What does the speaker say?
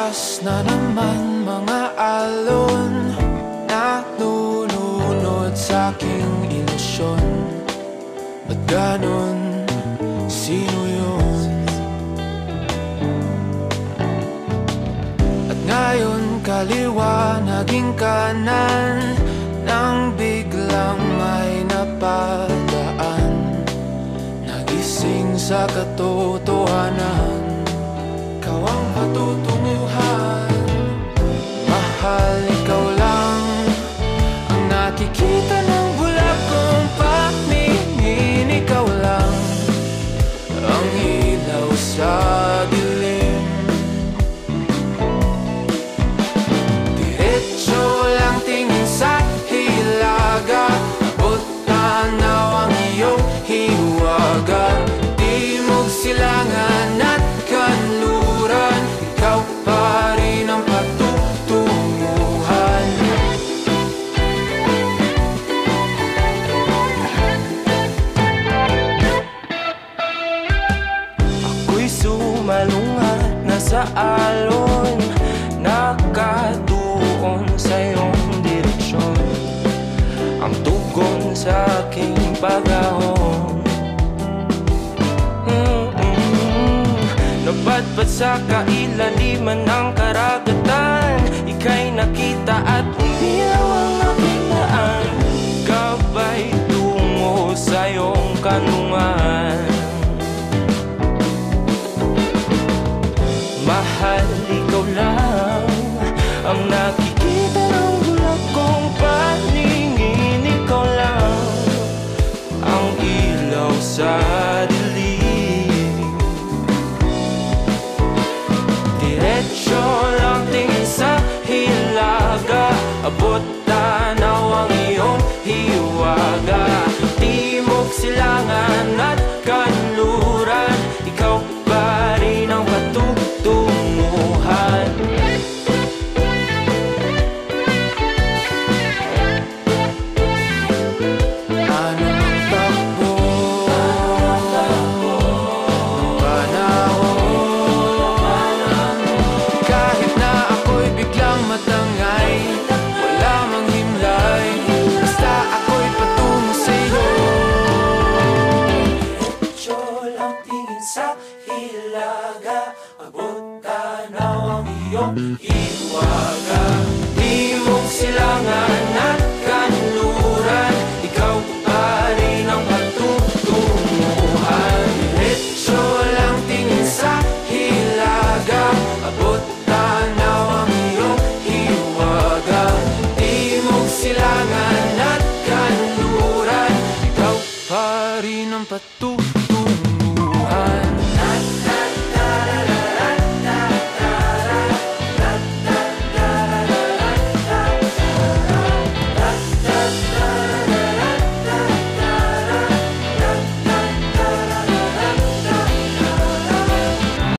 Bukas na naman mga alon, nalulunod sa aking ilusyon. Ba't ganon? Sino yun? At ngayon kaliwa naging kanan, nang biglang may napadaan. Nagising sa katotohanan, ikaw ang patutunguhan. Mahal, ikaw lang ang nakikita ng bulag kong paningin. Ikaw lang ang ilaw sa dilim. Diretso lang tingin sa hilaga, abot tanaw ang iyong hiwaga. Timog silangan at kanluran, ikaw pa rin ang patutunguhan. Ako'y sumalungat na sa alon, nakatuon sa iyong direksyon. Ang tugon sa aking pag-ahon, napadpad sa kailaliman ng karagatan. Ika'y nakita at umilaw ang nakitaan. Gabay tungo sa iyong kanlungan. Mahal, ikaw lang ang nakikita ng bulag kong paningin. Ikaw lang ang ilaw sa dilim. Diretso lang tingin sa hilaga, abot tanaw ang iyong hiwaga. Timog silangan at kanluran, ikaw pa rin ang patutunguhan. Anong takbo ng panahon, kahit na ako'y biglang matangay, wala mang himlay, basta ako'y patungo sa'yo. Diretso lang tingin sa hilaga, abot tanaw ang iyong hiwaga. Timog silangan at kanluran, ikaw pa rin ang patutunguhan. Diretso lang tingin sa hilaga, abot tanaw ang iyong hiwaga. Timog silangan at kanluran, ikaw pa rin ang patutunguhan.